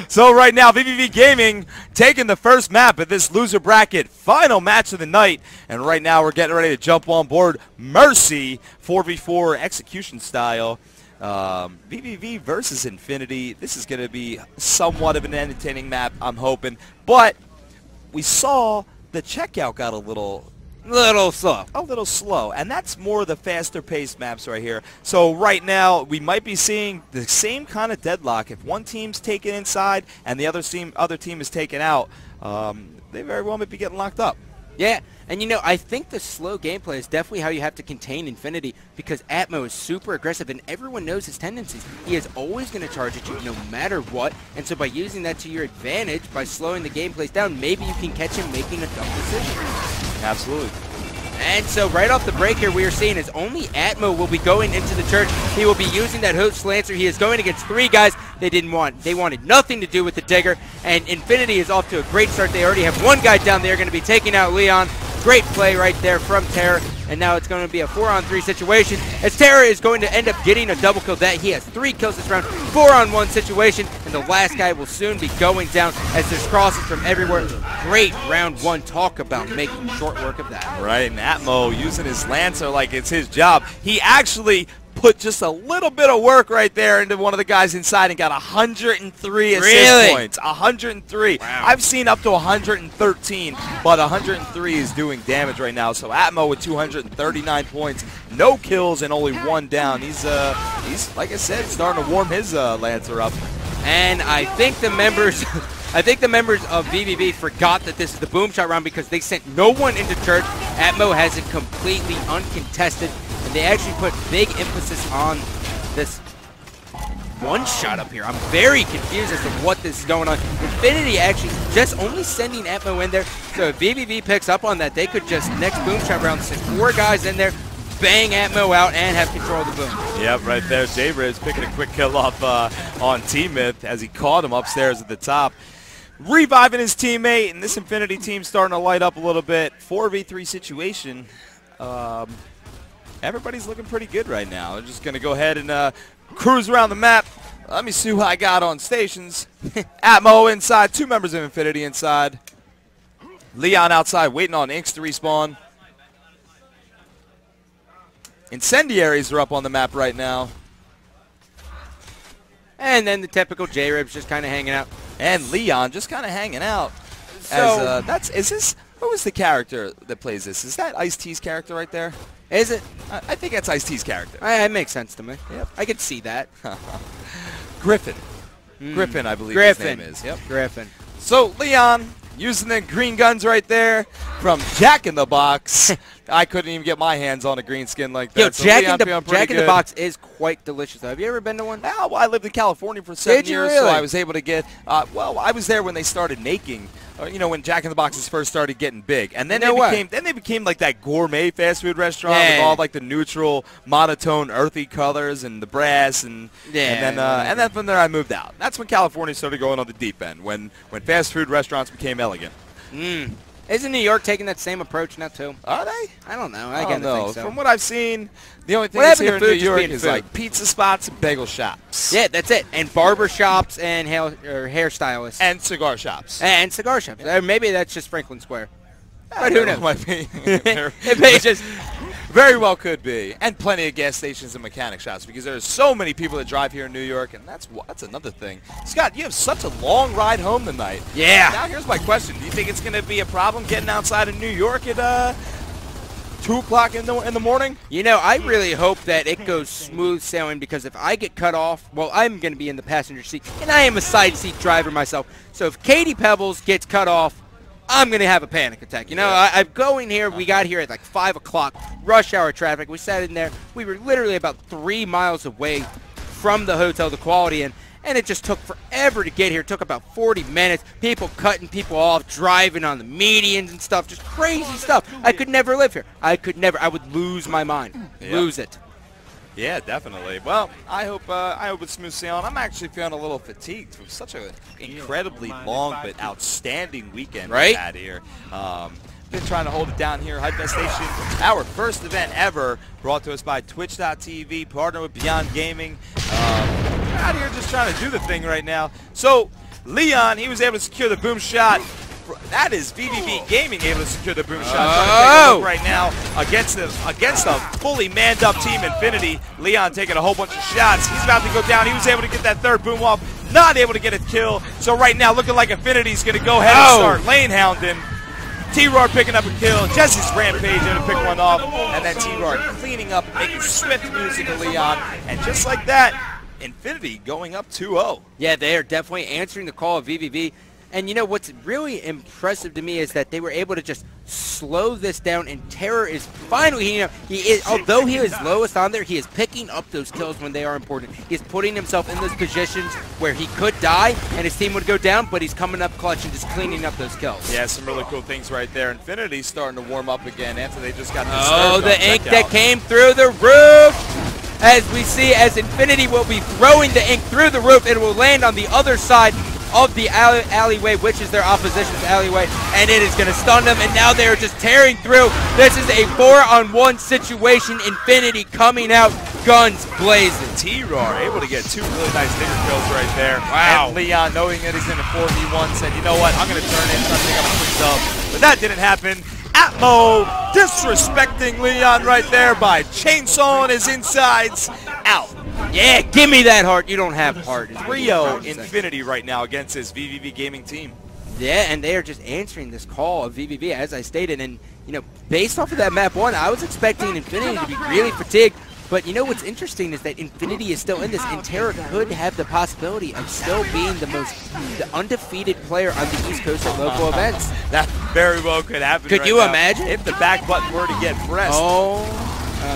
So right now, vVv Gaming taking the first map of this loser bracket, final match of the night, and right now we're getting ready to jump on board Mercy 4v4 execution style. vVv versus Infinity. This is going to be somewhat of an entertaining map, I'm hoping, but we saw the checkout got a little slow, and that's more of the faster paced maps right here. So right now we might be seeing the same kind of deadlock. If one team's taken inside and the other team is taken out, they very well might be getting locked up. Yeah, and you know, I think the slow gameplay is definitely how you have to contain Infinity, because Atmo is super aggressive and everyone knows his tendencies. He is always going to charge at you no matter what, and so by using that to your advantage, by slowing the gameplays down, maybe you can catch him making a dumb decision. Absolutely. And so right off the break here, we are seeing is only Atmo will be going into the church. He will be using that host Lancer. He is going against 3 guys they wanted nothing to do with the Digger. And Infinity is off to a great start. They already have 1 guy down there going to be taking out Leon. Great play right there from Terra. And now it's going to be a 4-on-3 situation, as Terra is going to end up getting a double kill. That he has 3 kills this round, 4-on-1 situation, and the last guy will soon be going down as there's crosses from everywhere. Great round 1. Talk about making short work of that. Right, and Atmo using his Lancer like it's his job. He actually put just a little bit of work right there into one of the guys inside and got 103 assist points. 103. Wow. I've seen up to 113, but 103 is doing damage right now. So Atmo with 239 points, no kills and only 1 down. He's like I said, starting to warm his Lancer up. And I think the members of vVv forgot that this is the boom shot round, because they sent no one into church. Atmo has it completely uncontested, and they actually put big emphasis on this one shot up here. I'm very confused as to what this is going on. Infinity actually just only sending Atmo in there, so if vVv picks up on that, they could just next boom shot round send 4 guys in there, bang Atmo out, and have control of the boom. Yep, right there. J-Riz picking a quick kill off on T-Myth as he caught him upstairs at the top. Reviving his teammate, and this Infinity team starting to light up a little bit. 4v3 situation. Everybody's looking pretty good right now. I'm just going to go ahead and cruise around the map. Let me see who I got on stations. Atmo inside, 2 members of Infinity inside. Leon outside waiting on Inks to respawn. Incendiaries are up on the map right now. And then the typical J-Ribs just kind of hanging out. And Leon just kind of hanging out. So who is the character that plays this? Is that Ice-T's character right there? Is it? I think that's Ice-T's character. It makes sense to me. Yep. I could see that. Griffin. Griffin, I believe his name is. Yep. Griffin. So Leon using the green guns right there from Jack in the Box. I couldn't even get my hands on a green skin like that. Yo, so Jack in the Box is quite delicious. Have you ever been to one? Well, I lived in California for 7 years, really? so I was able to get. Well, I was there when they started making. You know, when Jack in the Boxes first started getting big, and then they became like that gourmet fast food restaurant with all like the neutral, monotone, earthy colors and the brass, and then from there I moved out. That's when California started going on the deep end, when fast food restaurants became elegant. Isn't New York taking that same approach now too? Are they? I don't know. I don't know. think so. From what I've seen, the only thing that's here in New York is like pizza spots and bagel shops. Yeah, that's it. And barber shops and hairstylists. And cigar shops. And cigar shops. Or maybe that's just Franklin Square. But who knows? Might be. It may just very well could be. And plenty of gas stations and mechanic shops, because there's so many people that drive here in New York, and that's another thing. Scott, you have such a long ride home tonight. Yeah. Now here's my question. Do you think it's going to be a problem getting outside of New York at 2 o'clock in the morning? You know, I really hope that it goes smooth sailing, because if I get cut off, well, I'm going to be in the passenger seat, and I am a side seat driver myself. So if Katie Pebbles gets cut off, I'm going to have a panic attack. You know, I'm going here. We got here at like 5 o'clock, rush hour traffic. We sat in there. We were literally about 3 miles away from the hotel, the Quality Inn, and it just took forever to get here. It took about 40 minutes. People cutting people off, driving on the medians and stuff, just crazy stuff. I could never live here. I could never. I would lose my mind. Lose it. Yeah, definitely. Well, I hope it's smooth sailing. I'm actually feeling a little fatigued from such an incredibly long but outstanding weekend we had here. Been trying to hold it down here. Hypefestation, our first event ever, brought to us by Twitch.tv, partner with Beyond Gaming. out here just trying to do the thing right now. So Leon, he was able to secure the boom shot. That is vVv Gaming able to secure the boom shot. Trying to take a look right now against a fully manned up team Infinity. Leon taking a whole bunch of shots. He's about to go down. He was able to get that third boom off. Not able to get a kill. So right now looking like Infinity's going to go ahead and start lane hounding. T-Roar picking up a kill. Jesse's Rampage able to pick one off. And then T-Roar cleaning up and making swift music to Leon. And just like that, Infinity going up 2-0. Yeah, they are definitely answering the call of vVv. And you know what's really impressive to me is that they were able to just slow this down, and Terror is finally, although he is lowest on there, he is picking up those kills when they are important. He's putting himself in those positions where he could die and his team would go down, but he's coming up clutch and just cleaning up those kills. Yeah, some really cool things right there. Infinity's starting to warm up again after they just got this. Oh, the ink that came through the roof! As we see, as Infinity will be throwing the ink through the roof, it will land on the other side of the alleyway, which is their opposition's alleyway, and it is going to stun them, and now they are just tearing through. This is a 4-on-1 situation. Infinity coming out, guns blazing. T-Roar able to get two really nice digger kills right there. Wow. And Leon, knowing that he's in a 4v1, said, you know what, I'm going to turn in, try to pick up a quick dub. But that didn't happen. Atmo disrespecting Leon right there by chainsawing his insides out. Yeah, give me that heart. You don't have heart. 3-0 Infinity right now against this vVv Gaming team. Yeah, and they are just answering this call of vVv, as I stated. And, you know, based off of that map 1, I was expecting Infinity to be really fatigued. But you know what's interesting is that Infinity is still in this, and Terra could have the possibility of still being the undefeated player on the East Coast at local events. That very well could happen. Could you imagine? If the back button were to get pressed.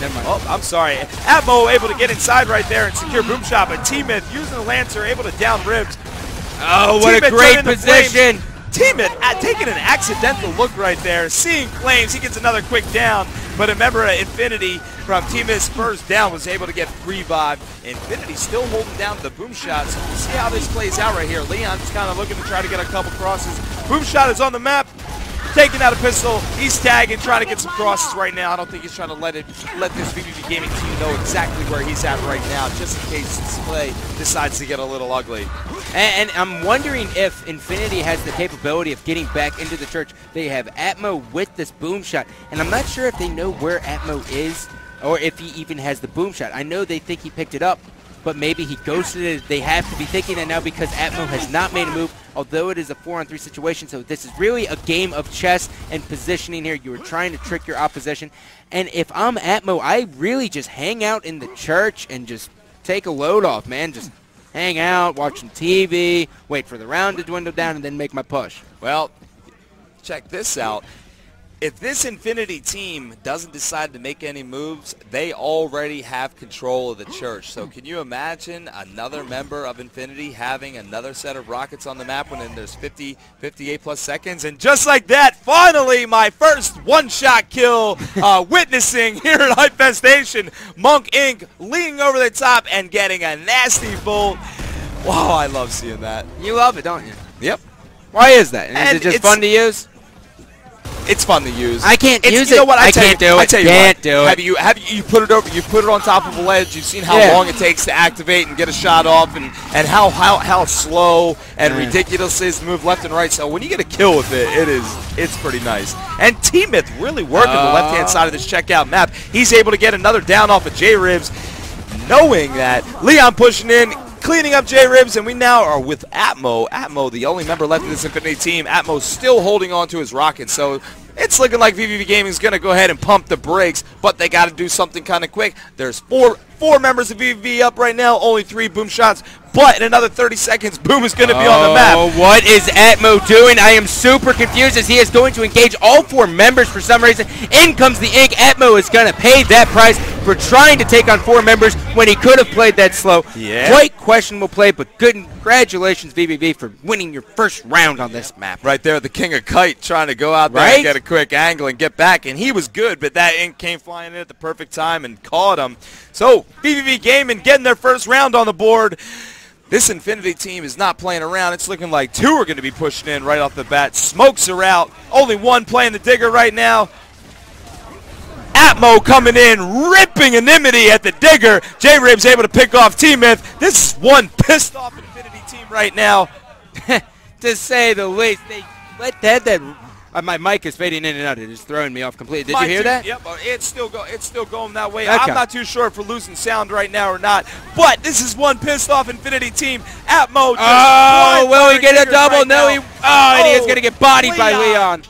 Never mind. Oh, I'm sorry. Atmo able to get inside right there and secure boom shot, but T-Myth using the Lancer able to down ribs. Oh, what a great position. T-Myth taking an accidental look right there, seeing flames. He gets another quick down, but remember Infinity from T-Myth's first down was able to get revived. Infinity still holding down the boom shot, so we'll see how this plays out right here. Leon's kind of looking to try to get a couple crosses. Boom shot is on the map. Taking out a pistol, he's tagging, trying to get some crosses right now. I don't think he's trying to let this vVv Gaming team know exactly where he's at right now, just in case this play decides to get a little ugly. And I'm wondering if Infinity has the capability of getting back into the church. They have Atmo with this boom shot, and I'm not sure if they know where Atmo is or if he even has the boom shot. I know they think he picked it up, but maybe he ghosted it. They have to be thinking that now because Atmo has not made a move, although it is a 4-on-3 situation. So this is really a game of chess and positioning here. You are trying to trick your opposition. And if I'm Atmo, I really just hang out in the church and just take a load off, man. Just hang out, watch some TV, wait for the round to dwindle down, and then make my push. Well, check this out. If this Infinity team doesn't decide to make any moves, they already have control of the church. So can you imagine another member of Infinity having another set of rockets on the map when there's 58 plus seconds? And just like that, finally, my first one-shot kill witnessing here at Hypefestation. Monk Inc. leaning over the top and getting a nasty bolt. Wow, I love seeing that. You love it, don't you? Yep. Why is that? Is it just fun to use? It's fun to use. I can't use it. You know what? I can't do it. Can't do it. Have you put it over? You put it on top of a ledge. You've seen how long it takes to activate and get a shot off, and how slow and ridiculous it is to move left and right. So when you get a kill with it, it's pretty nice. And T-Myth really working the left-hand side of this checkout map. He's able to get another down off of J-Ribs, knowing that Leon pushing in, cleaning up J-Ribs, and we now are with Atmo. Atmo, the only member left of this Infinity team. Atmo still holding on to his rockets, so it's looking like vVv Gaming is going to go ahead and pump the brakes, but they got to do something kind of quick. There's four members of vVv up right now, only 3 boom shots, but in another 30 seconds, boom is going to be on the map. Oh, what is Atmo doing? I am super confused as he is going to engage all 4 members for some reason. In comes the ink. Atmo is going to pay that price for trying to take on 4 members when he could have played that slow. Yeah. Quite questionable play, but congratulations, vVv, for winning your first round on this map. Right there, the King of Kite trying to go out there and get a quick angle and get back, and he was good, but that ink came flying in at the perfect time and caught him. So, vVv Gaming getting their first round on the board. This Infinity team is not playing around. It's looking like 2 are going to be pushing in right off the bat. Smokes are out. Only 1 playing the digger right now. Atmo coming in, ripping Anonymity at the digger. J-Rib's able to pick off T-Myth. This is one pissed off Infinity team right now. To say the least. They let that my mic is fading in and out. It is throwing me off completely. Did you hear that? Yep, it's still going that way. Okay. I'm not too sure if we're losing sound right now or not, but this is one pissed off Infinity team. Atmo just will he get a double? Right No, now. and he is going to get bodied by Leon.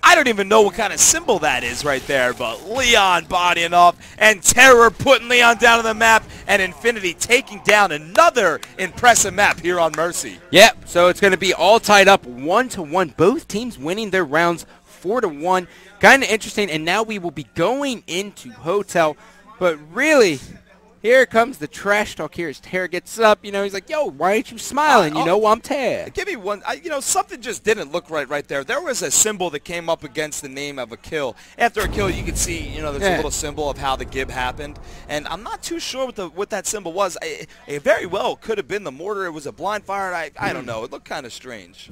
I don't even know what kind of symbol that is right there, but Leon bodying off, and Terror putting Leon down on the map, and Infinity taking down another impressive map here on Mercy. Yep, so it's going to be all tied up 1-1. Both teams winning their rounds 4-1. Kind of interesting, and now we will be going into Hotel, but really, here comes the trash talk here as Terror gets up. You know, he's like, yo, why aren't you smiling? You know, I'm Terror. Give me one. You know, something just didn't look right there. There was a symbol that came up against the name of a kill. After a kill, you could see, you know, there's a little symbol of how the gib happened. And I'm not too sure what that symbol was. It very well could have been the mortar. It was a blind fire. I don't know. It looked kind of strange.